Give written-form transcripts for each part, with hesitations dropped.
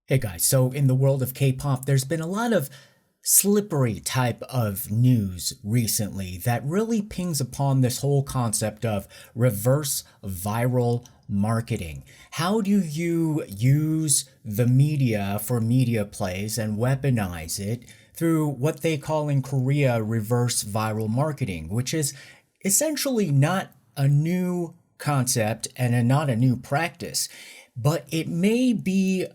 Hey guys, so in the world of K-pop, there's been a lot of slippery type of news recently that really pings upon this whole concept of reverse viral marketing. How do you use the media for media plays and weaponize it through what they call in Korea reverse viral marketing, which is essentially not a new concept and not a new practice, but it may be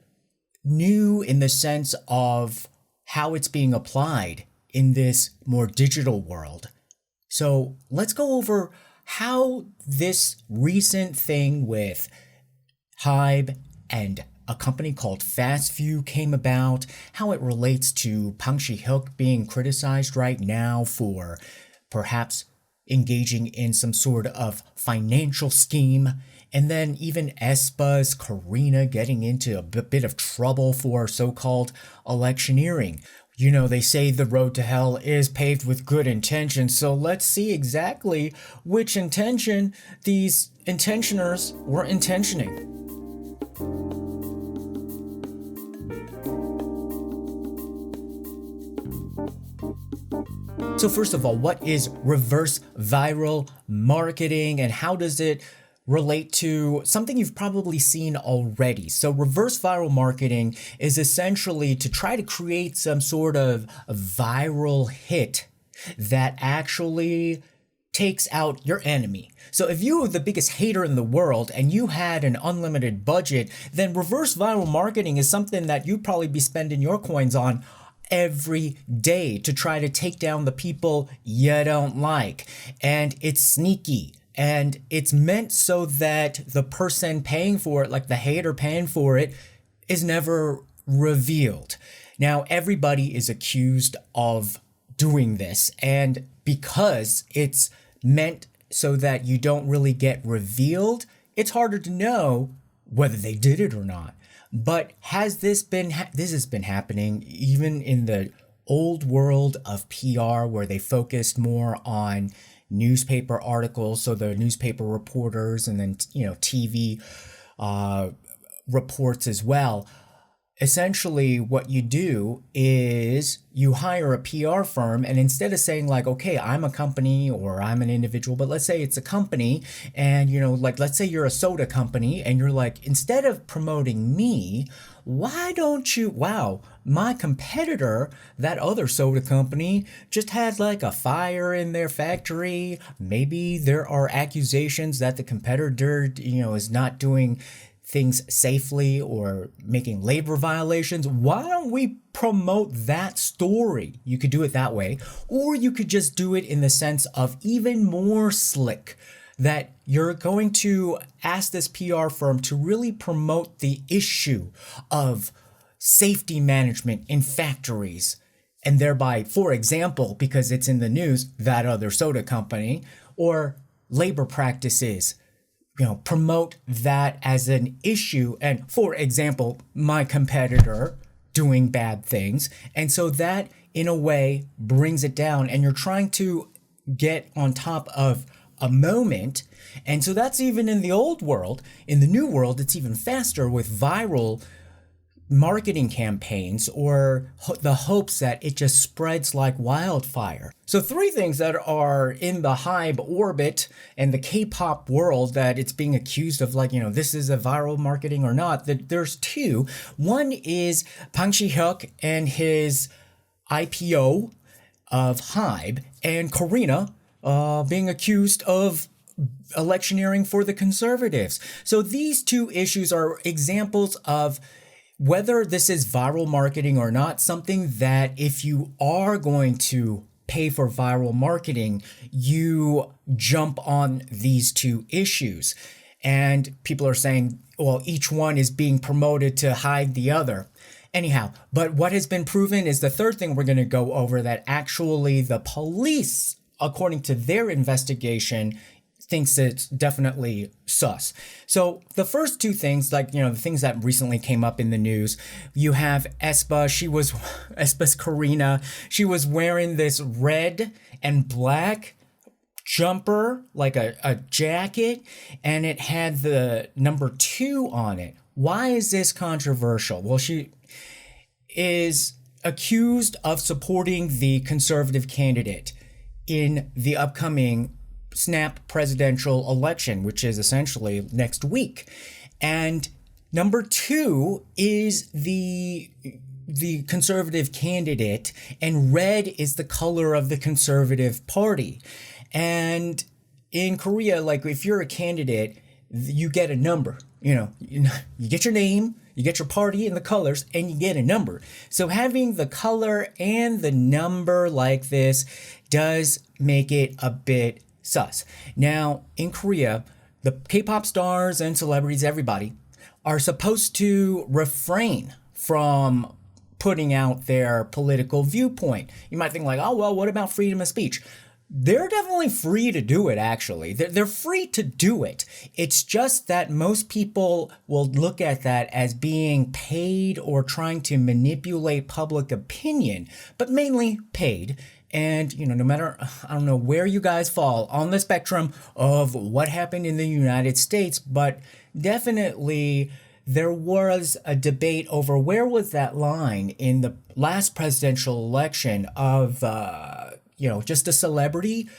new in the sense of how it's being applied in this more digital world. So let's go over how this recent thing with HYBE and a company called FastView came about, how it relates to Bang Si-hyuk being criticized right now for perhaps engaging in some sort of financial scheme, and then even Aespa's Karina getting into a bit of trouble for so-called electioneering. You know, they say the road to hell is paved with good intentions, so let's see exactly which intention these intentioners were intentioning. So first of all, what is reverse viral marketing and how does it relate to something you've probably seen already? So reverse viral marketing is essentially to try to create some sort of viral hit that actually takes out your enemy. So if you were the biggest hater in the world and you had an unlimited budget, then reverse viral marketing is something that you'd probably be spending your coins on every day to try to take down the people you don't like. And it's sneaky. And it's meant so that the person paying for it, like the hater paying for it, is never revealed. Now, everybody is accused of doing this. And because it's meant so that you don't really get revealed, it's harder to know whether they did it or not. But has this been, this has been happening even in the old world of PR where they focused more on newspaper articles, so the newspaper reporters and then, TV reports as well. Essentially, what you do is you hire a PR firm, and instead of saying like, okay, I'm a company or I'm an individual, but let's say it's a company, and let's say you're a soda company, and you're like, instead of promoting me, why don't you, wow, my competitor, that other soda company, just had like a fire in their factory. Maybe there are accusations that the competitor, is not doing things safely or making labor violations. Why don't we promote that story? You could do it that way, or you could just do it in the sense of even more slick, that you're going to ask this PR firm to really promote the issue of safety management in factories, and thereby, for example, because it's in the news, that other soda company, or labor practices, promote that as an issue. And for example, my competitor doing bad things. And so that in a way brings it down, and you're trying to get on top of a moment. And so that's even in the old world. In the new world, it's even faster with viral marketing campaigns, or the hopes that it just spreads like wildfire. So 3 things that are in the HYBE orbit and the K-pop world that it's being accused of, like, this is a viral marketing or not. There's 2. One is Bang Si-hyuk and his IPO of HYBE, and Karina being accused of electioneering for the conservatives. So these 2 issues are examples of whether this is viral marketing or not, something that if you are going to pay for viral marketing, you jump on these 2 issues. And people are saying, well, each one is being promoted to hide the other. Anyhow, but what has been proven is the 3rd thing we're going to go over, that actually the police, according to their investigation, thinks it's definitely sus. So the first 2 things, like, the things that recently came up in the news, you have Aespa, Aespa's Karina, she was wearing this red and black jumper, like a jacket, and it had the number 2 on it. why is this controversial? Well, she is accused of supporting the conservative candidate in the upcoming snap presidential election, which is essentially next week. And number two is the conservative candidate, and red is the color of the Conservative Party. And in Korea, like if you're a candidate, you get a number. You get your name, you get your party and the colors, and you get a number. So having the color and the number like this does make it a bit sus. Now, in Korea, the K-pop stars and celebrities, everybody, are supposed to refrain from putting out their political viewpoint. You might think like, oh, well, what about freedom of speech? They're definitely free to do it, actually. They're free to do it. It's just that most people will look at that as being paid or trying to manipulate public opinion, but mainly paid. And, no matter, I don't know where you guys fall on the spectrum of what happened in the United States, but definitely there was a debate over where was that line in the last presidential election of, just a celebrity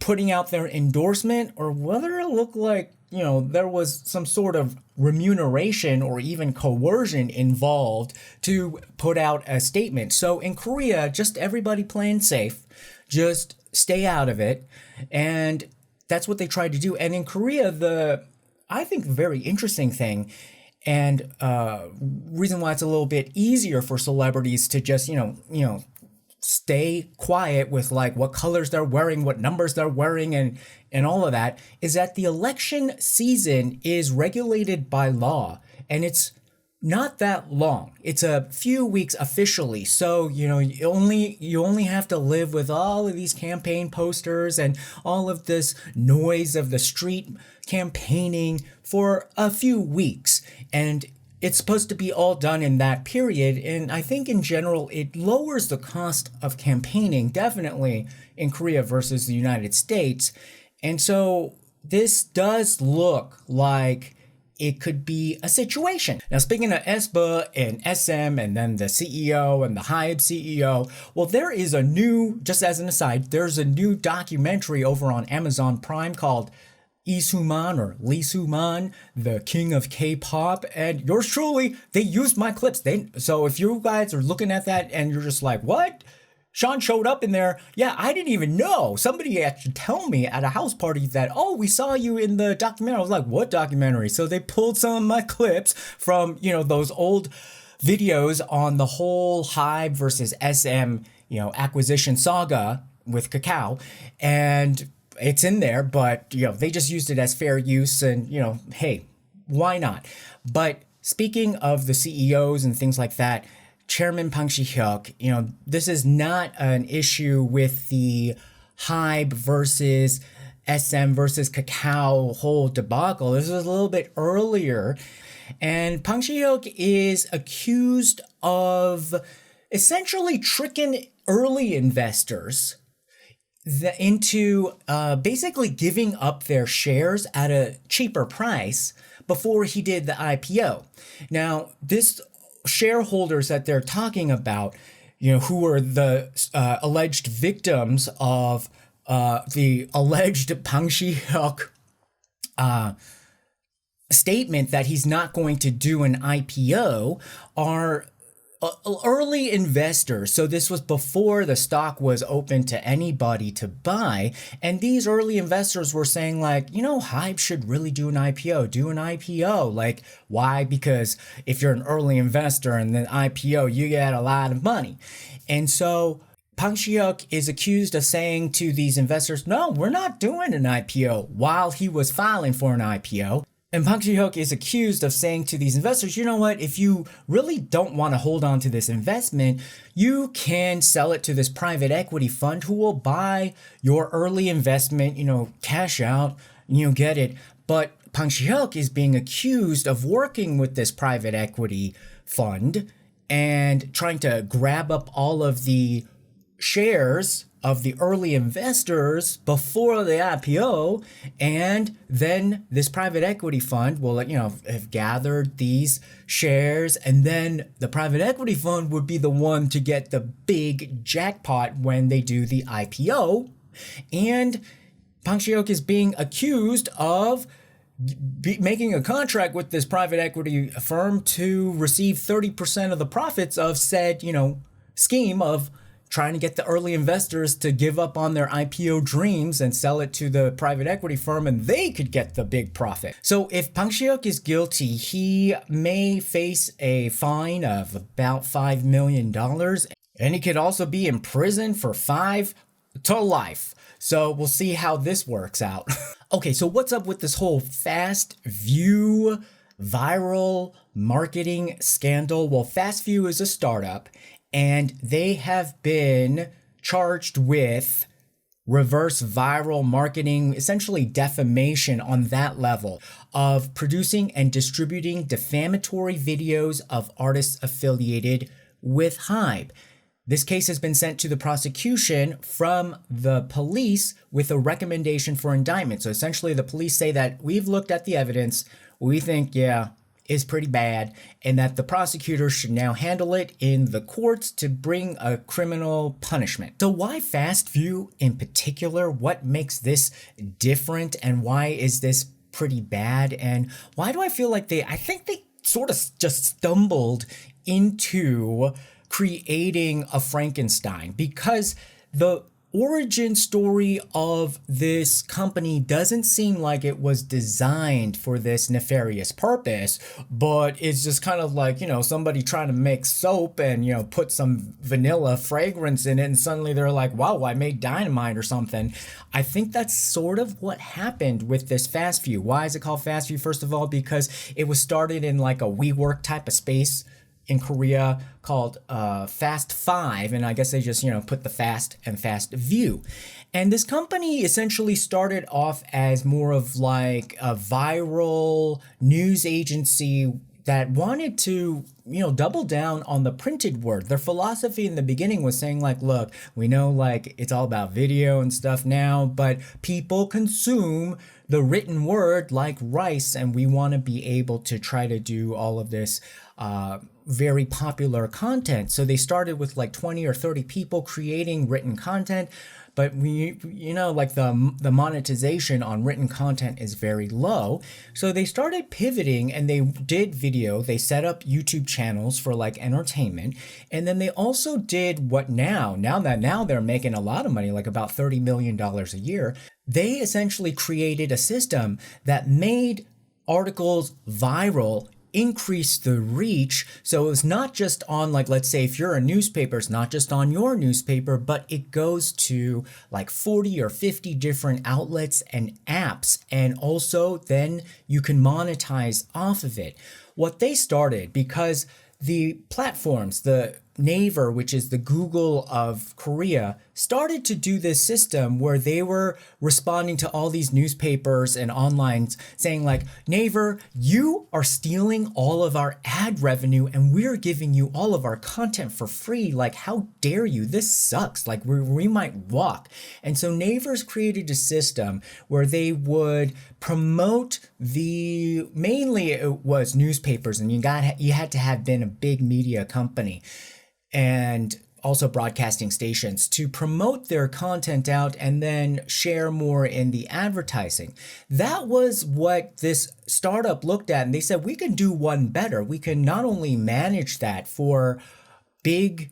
putting out their endorsement, or whether it looked like, there was some sort of remuneration or even coercion involved to put out a statement. So in Korea, just everybody playing safe, just stay out of it. And that's what they tried to do. And in Korea, I think the very interesting thing and reason why it's a little bit easier for celebrities to just, stay quiet with like what colors they're wearing, what numbers they're wearing, and all of that, is that the election season is regulated by law, and it's not that long. It's a few weeks officially. So, you only have to live with all of these campaign posters and all of this noise of the street campaigning for a few weeks. And it's supposed to be all done in that period. And I think in general, it lowers the cost of campaigning, definitely in Korea versus the United States. And so this does look like it could be a situation. Now, speaking of Aespa and SM and then the CEO and the HYBE CEO, well, there is a new, just as an aside, there's a new documentary over on Amazon Prime called Isuman or Lee Soo-man, the king of K-pop, and yours truly, they used my clips. So if you guys are looking at that and you're just like, what? Sean showed up in there. Yeah, I didn't even know. Somebody had to tell me at a house party that, oh, we saw you in the documentary. I was like, what documentary? So they pulled some of my clips from, those old videos on the whole HYBE versus SM, acquisition saga with Kakao. And it's in there, but, they just used it as fair use and, hey, why not? But speaking of the CEOs and things like that, Chairman Bang Si-hyuk, this is not an issue with the HYBE versus SM versus Kakao whole debacle. This was a little bit earlier. And Bang Si-hyuk is accused of essentially tricking early investors into basically giving up their shares at a cheaper price before he did the IPO. Now, this shareholders that they're talking about, who were the alleged victims of the alleged Bang Si-hyuk statement that he's not going to do an IPO, are early investors. So this was before the stock was open to anybody to buy. And these early investors were saying like, HYBE should really do an IPO. Like, why? Because if you're an early investor and then IPO, you get a lot of money. And so Bang Si-hyuk is accused of saying to these investors, no, we're not doing an IPO, while he was filing for an IPO. And Bang Si-hyuk is accused of saying to these investors, you know what, if you really don't want to hold on to this investment, you can sell it to this private equity fund who will buy your early investment, cash out, get it. But Bang Si-hyuk is being accused of working with this private equity fund and trying to grab up all of the shares of the early investors before the IPO, and then this private equity fund will, have gathered these shares, and then the private equity fund would be the one to get the big jackpot when they do the IPO. And Bang Si-hyuk is being accused of making a contract with this private equity firm to receive 30% of the profits of said, scheme of trying to get the early investors to give up on their IPO dreams and sell it to the private equity firm, and they could get the big profit. So if Bang Si-hyuk is guilty, he may face a fine of about $5 million, and he could also be in prison for 5 to life. So we'll see how this works out. Okay, so what's up with this whole FastView viral marketing scandal? Well, FastView is a startup, and they have been charged with reverse viral marketing, essentially defamation on that level of producing and distributing defamatory videos of artists affiliated with HYBE. This case has been sent to the prosecution from the police with a recommendation for indictment. So essentially the police say that we've looked at the evidence, we think, is pretty bad, and that the prosecutors should now handle it in the courts to bring a criminal punishment. So why FastView in particular? What makes this different, and why is this pretty bad? And why do I feel like I think they sort of just stumbled into creating a Frankenstein? Because the origin story of this company doesn't seem like it was designed for this nefarious purpose, but it's just kind of like, somebody trying to make soap and, put some vanilla fragrance in it, and suddenly they're like, wow, I made dynamite or something. I think that's sort of what happened with this FastView. Why is it called FastView? First of all, because it was started in like a WeWork type of space in Korea called Fast 5, and I guess they just put the Fast and FastView. And this company essentially started off as more of like a viral news agency that wanted to double down on the printed word. Their philosophy in the beginning was saying like, look, we know like it's all about video and stuff now, but people consume the written word like rice, and we want to be able to try to do all of this very popular content. So they started with like 20 or 30 people creating written content, but like the monetization on written content is very low. So they started pivoting, and they did video. They set up YouTube channels for like entertainment, and then they also did what now they're making a lot of money, like about $30 million a year. They essentially created a system that made articles viral, increase the reach. So it's not just on, like, let's say if you're a newspaper, it's not just on your newspaper, but it goes to like 40 or 50 different outlets and apps. And also then you can monetize off of it. What they started, because the platforms, the Naver, which is the Google of Korea, started to do this system where they were responding to all these newspapers and online saying like, Naver, you are stealing all of our ad revenue and we're giving you all of our content for free. Like, how dare you? This sucks. Like, we might walk. And so Naver's created a system where they would promote mainly it was newspapers, and you had to have been a big media company and also broadcasting stations to promote their content out and then share more in the advertising. That was what this startup looked at, and they said, we can do one better. We can not only manage that for big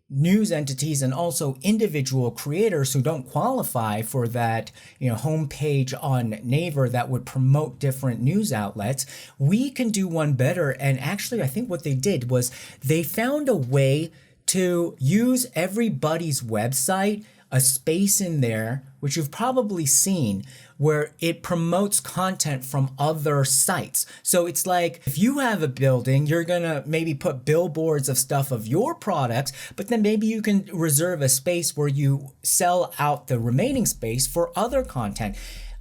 news entities and also individual creators who don't qualify for that, homepage on Naver that would promote different news outlets. We can do one better. And actually, I think what they did was they found a way to use everybody's website, a space in there, which you've probably seen, where it promotes content from other sites. So it's like, if you have a building, you're gonna maybe put billboards of stuff of your products, but then maybe you can reserve a space where you sell out the remaining space for other content,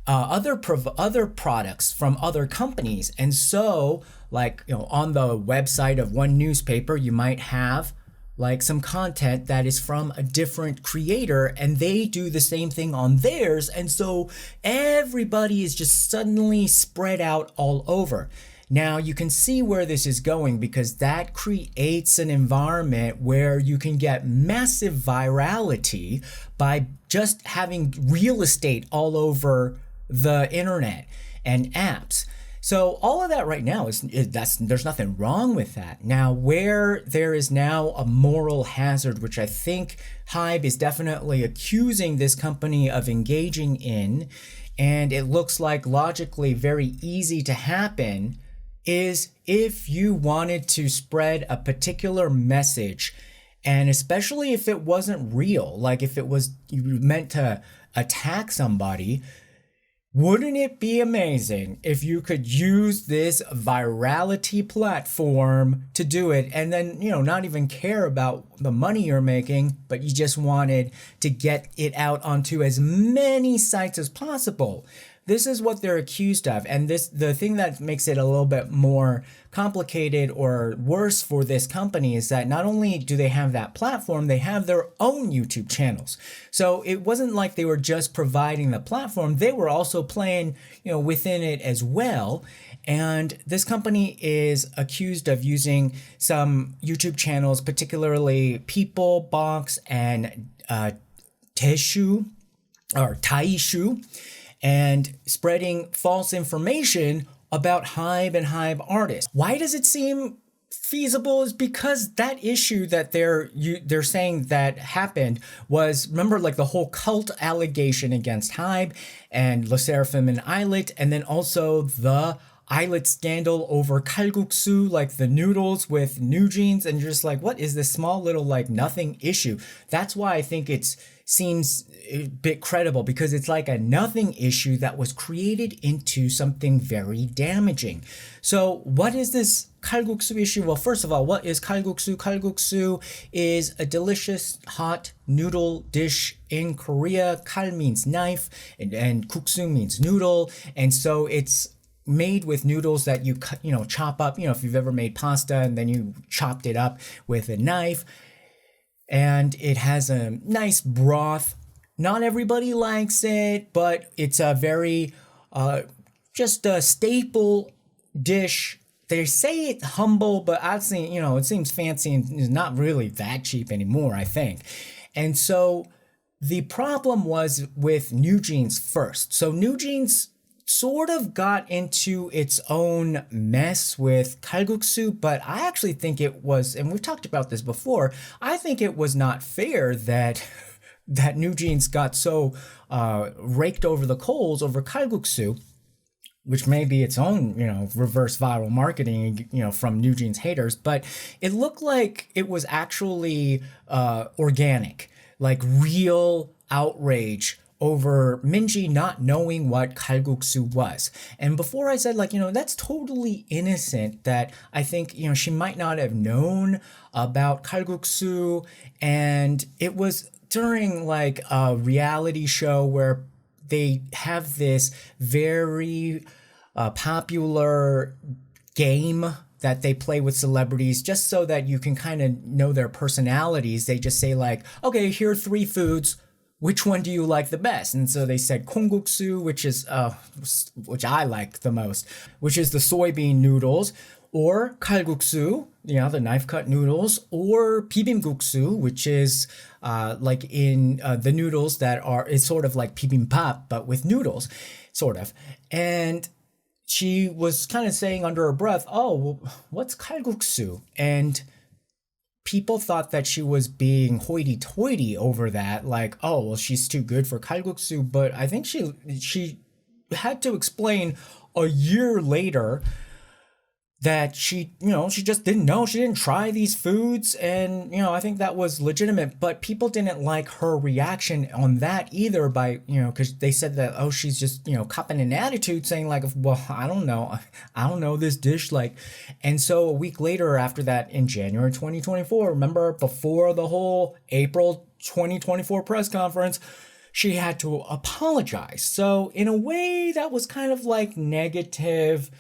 other products from other companies. And so, like, on the website of one newspaper, you might have like some content that is from a different creator, and they do the same thing on theirs, and so everybody is just suddenly spread out all over. Now you can see where this is going, because that creates an environment where you can get massive virality by just having real estate all over the internet and apps. So all of that right now there's nothing wrong with that. Now, where there is now a moral hazard, which I think HYBE is definitely accusing this company of engaging in, and it looks like logically very easy to happen, is if you wanted to spread a particular message, and especially if it wasn't real, like if it was you meant to attack somebody, wouldn't it be amazing if you could use this virality platform to do it, and then, not even care about the money you're making, but you just wanted to get it out onto as many sites as possible? This is what they're accused of. And the thing that makes it a little bit more complicated or worse for this company is that not only do they have that platform, they have their own YouTube channels. So it wasn't like they were just providing the platform, they were also playing, within it as well. And this company is accused of using some YouTube channels, particularly People Box and Taishu, and spreading false information about HYBE and HYBE artists. Why does it seem feasible? Is because that issue that they're saying that happened was, remember, like the whole cult allegation against HYBE and Sserafim and Illit, and then also the Illit scandal over Kalguksu, like the noodles with New Jeans, and you're just like, what is this small little like nothing issue? That's why I think it seems a bit credible, because it's like a nothing issue that was created into something very damaging. So what is this Kalguksu issue? Well, first of all, what is Kalguksu? Kalguksu is a delicious hot noodle dish in Korea. Kal means knife, and guksu means noodle, and so it's made with noodles that you chop up, if you've ever made pasta and then you chopped it up with a knife, and it has a nice broth. Not everybody likes it, but it's a very just a staple dish. They say it's humble, but I've seen, it seems fancy and is not really that cheap anymore, I think. And so the problem was with New Jeans first. So New Jeans sort of got into its own mess with Kalguksu, but I actually think it was, and we've talked about this before, I think it was not fair that New Jeans got so raked over the coals over Kalguksu, which may be its own, reverse viral marketing, from New Jeans haters, but it looked like it was actually organic, like real outrage over Minji not knowing what Kalguksu was. And before I said, that's totally innocent, that I think, she might not have known about Kalguksu, and it was during like a reality show where they have this very popular game that they play with celebrities just so that you can kind of know their personalities. They just say like, okay, here are 3 foods. Which one do you like the best? And so they said kongguksu, which I like the most, which is the soybean noodles, or kalguksu, the knife cut noodles, or bibimbap, which is like in the noodles that it's sort of like bibimbap, but with noodles, sort of. And she was kind of saying under her breath, oh, well, what's kalguksu? And people thought that she was being hoity-toity over that, like, oh, well, she's too good for Kalguksu. But I think she had to explain a year later that she just didn't know. She didn't try these foods. And, I think that was legitimate. But people didn't like her reaction on that either by, because they said that, oh, she's just, copping an attitude saying like, well, I don't know this dish. And so a week later after that, in January 2024, remember, before the whole April 2024 press conference, she had to apologize. So in a way that was kind of like negative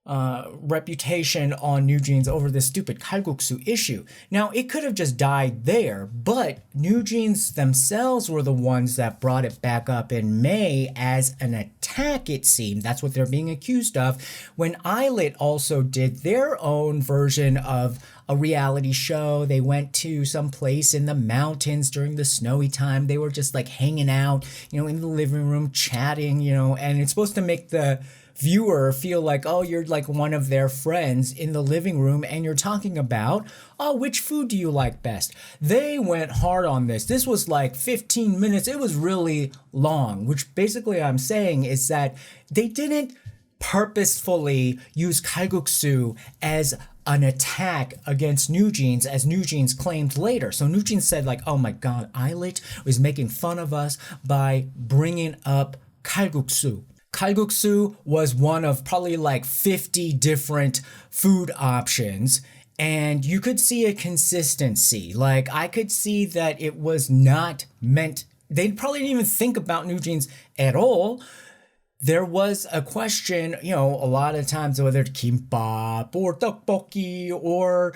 reputation on NewJeans over this stupid Kalguksu issue. Now, it could have just died there, but NewJeans themselves were the ones that brought it back up in May as an attack, it seemed. That's what they're being accused of. When Illit also did their own version of a reality show, they went to some place in the mountains during the snowy time. They were just like hanging out, in the living room, chatting, and it's supposed to make the viewer feel like, oh, you're like one of their friends in the living room and you're talking about, oh, which food do you like best? They went hard on this. This was like 15 minutes. It was really long, which basically I'm saying is that they didn't purposefully use Kalguksu as an attack against NewJeans, as NewJeans claimed later. So NewJeans said like, oh my God, Illit was making fun of us by bringing up Kalguksu. Kalguksu was one of probably like 50 different food options, and you could see a consistency. Like I could see that it was not meant, they probably didn't even think about NewJeans at all. There was a question, a lot of times whether it's kimbap or tteokbokki or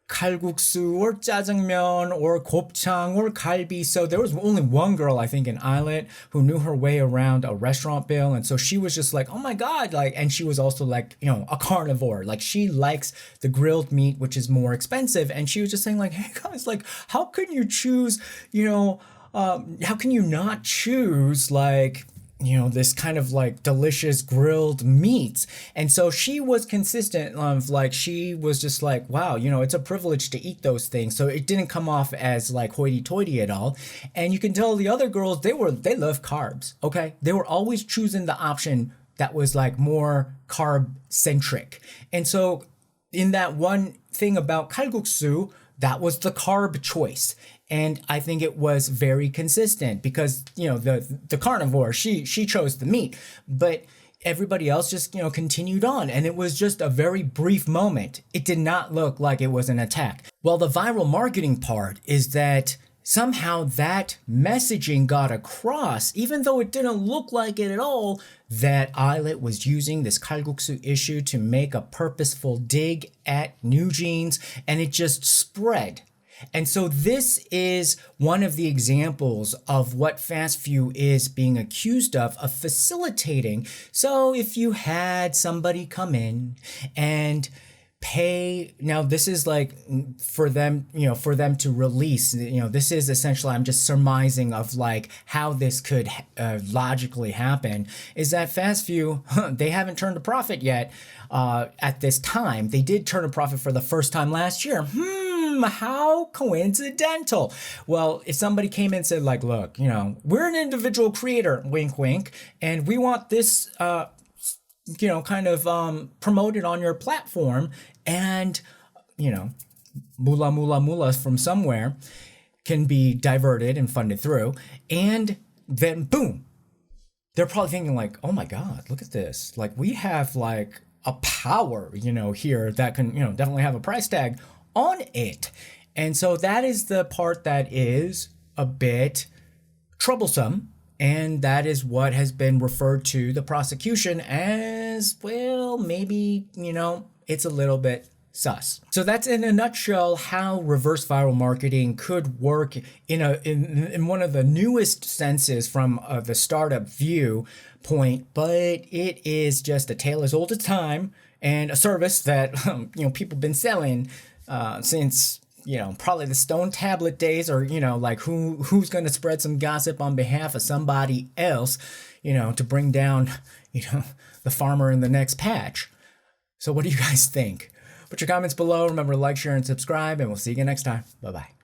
kalguksu or jjajangmyeon or gopchang or galbi. So there was only one girl, I think, in Illit who knew her way around a restaurant bill. And so she was just like, oh my God, and she was also like, a carnivore. Like she likes the grilled meat, which is more expensive. And she was just saying like, hey guys, like, how can you choose, how can you not choose like, this kind of like delicious grilled meats? And so she was consistent of like, she was just like, wow, it's a privilege to eat those things. So it didn't come off as like hoity-toity at all. And you can tell the other girls, they love carbs. Okay. They were always choosing the option that was like more carb centric. And so in that one thing about kalguksu, that was the carb choice. And I think it was very consistent because, the carnivore, she chose the meat, but everybody else just, continued on. And it was just a very brief moment. It did not look like it was an attack. Well, the viral marketing part is that somehow that messaging got across, even though it didn't look like it at all, that Illit was using this Kalguksu issue to make a purposeful dig at NewJeans, and it just spread. And so this is one of the examples of what FastView is being accused of facilitating. So if you had somebody come in and pay, now this is like for them, for them to release, this is essentially, I'm just surmising of like how this could logically happen, is that FastView, they haven't turned a profit yet at this time. They did turn a profit for the first time last year. How coincidental. Well, if somebody came in and said like, look, we're an individual creator, wink, wink, and we want this, kind of promoted on your platform, and, moolah from somewhere can be diverted and funded through, and then boom, they're probably thinking like, oh my God, look at this. Like we have like a power, here that can, definitely have a price tag on it. And so that is the part that is a bit troublesome. And that is what has been referred to the prosecution as, well, maybe, it's a little bit sus. So that's in a nutshell how reverse viral marketing could work in one of the newest senses from the startup viewpoint, but it is just a tale as old as time and a service that people have been selling since probably the stone tablet days, or like who's going to spread some gossip on behalf of somebody else, to bring down the farmer in the next patch. So what do you guys think? Put your comments below. Remember to like, share, and subscribe, and we'll see you again next time. Bye bye.